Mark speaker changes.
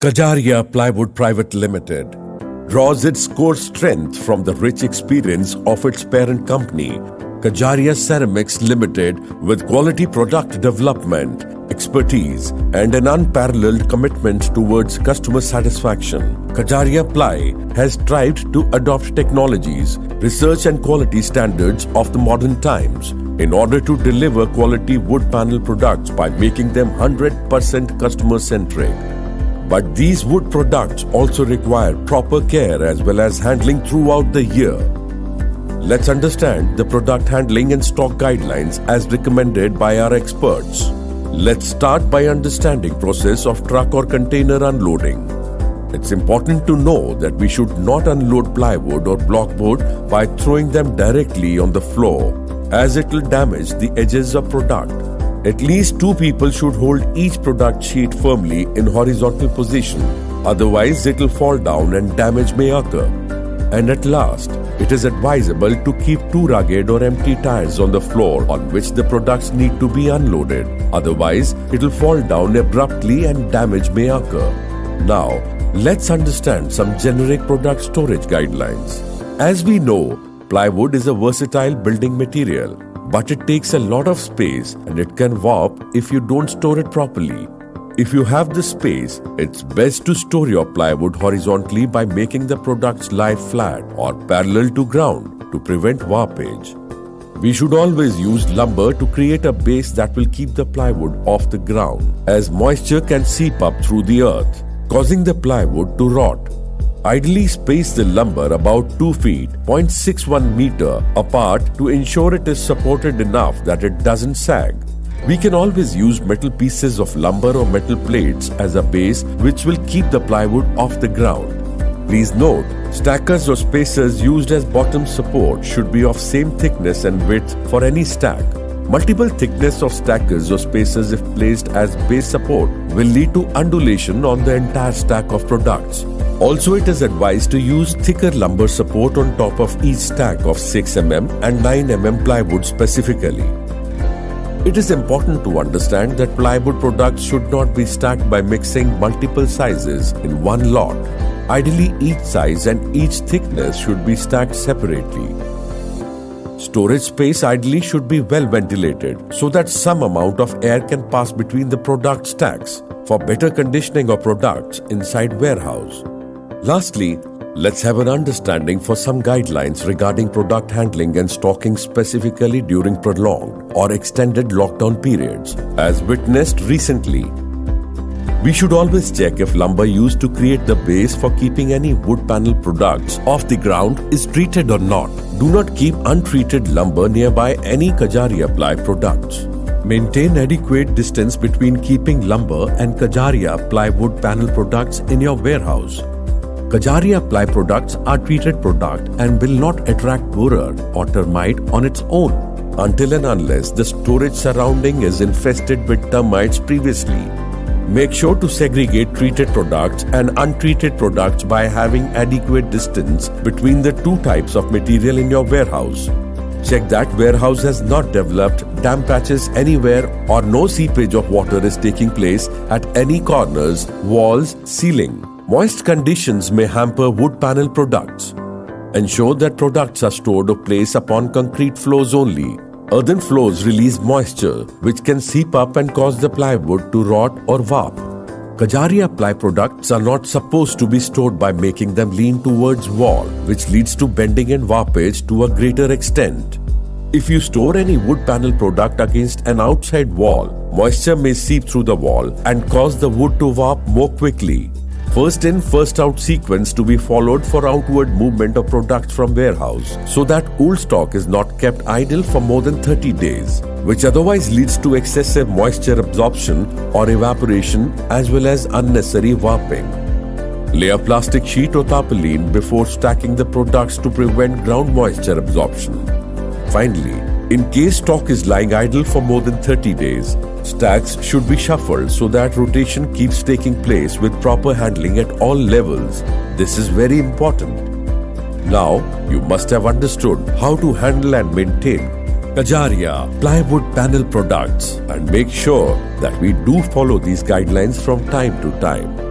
Speaker 1: Kajaria Plywood Private Limited draws its core strength from the rich experience of its parent company, Kajaria Ceramics Limited, with quality product development, expertise, and an unparalleled commitment towards customer satisfaction. Kajaria Ply has strived to adopt technologies, research and quality standards of the modern times in order to deliver quality wood panel products by making them 100% customer-centric. But these wood products also require proper care as well as handling throughout the year. Let's understand the product handling and stock guidelines as recommended by our experts. Let's start by understanding process of truck or container unloading. It's important to know that we should not unload plywood or blockboard by throwing them directly on the floor, as it will damage the edges of product. At least two people should hold each product sheet firmly in horizontal position, otherwise it will fall down and damage may occur. And at last, it is advisable to keep two rugged or empty tires on the floor on which the products need to be unloaded, otherwise it will fall down abruptly and damage may occur. Now, let's understand some generic product storage guidelines. As we know, plywood is a versatile building material, but it takes a lot of space and it can warp if you don't store it properly. If you have the space, it's best to store your plywood horizontally by making the products lie flat or parallel to ground to prevent warpage. We should always use lumber to create a base that will keep the plywood off the ground, as moisture can seep up through the earth, causing the plywood to rot. Ideally space the lumber about 2 feet (0.61 meter) apart to ensure it is supported enough that it doesn't sag. We can always use metal pieces of lumber or metal plates as a base which will keep the plywood off the ground. Please note, stackers or spacers used as bottom support should be of same thickness and width for any stack. Multiple thickness of stackers or spacers, if placed as base support, will lead to undulation on the entire stack of products. Also, it is advised to use thicker lumber support on top of each stack of 6 mm and 9 mm plywood specifically. It is important to understand that plywood products should not be stacked by mixing multiple sizes in one lot. Ideally, each size and each thickness should be stacked separately. Storage space ideally should be well ventilated so that some amount of air can pass between the product stacks for better conditioning of products inside warehouse. Lastly, let's have an understanding for some guidelines regarding product handling and stocking specifically during prolonged or extended lockdown periods, as witnessed recently. We should always check if lumber used to create the base for keeping any wood panel products off the ground is treated or not. Do not keep untreated lumber nearby any Kajaria Ply products. Maintain adequate distance between keeping lumber and Kajaria plywood panel products in your warehouse. Kajaria Ply products are treated product and will not attract borer or termite on its own until and unless the storage surrounding is infested with termites previously. Make sure to segregate treated products and untreated products by having adequate distance between the two types of material in your warehouse. Check that warehouse has not developed damp patches anywhere or no seepage of water is taking place at any corners, walls, ceiling. Moist conditions may hamper wood panel products. Ensure that products are stored or placed upon concrete floors only. Earthen floors release moisture, which can seep up and cause the plywood to rot or warp. Kajaria Ply products are not supposed to be stored by making them lean towards wall, which leads to bending and warpage to a greater extent. If you store any wood panel product against an outside wall, moisture may seep through the wall and cause the wood to warp more quickly. First in, first out sequence to be followed for outward movement of products from warehouse so that old stock is not kept idle for more than 30 days, which otherwise leads to excessive moisture absorption or evaporation as well as unnecessary warping. Lay a plastic sheet or tarpaulin before stacking the products to prevent ground moisture absorption. Finally, in case stock is lying idle for more than 30 days, stacks should be shuffled so that rotation keeps taking place with proper handling at all levels. This is very important. Now, you must have understood how to handle and maintain Kajaria plywood panel products and make sure that we do follow these guidelines from time to time.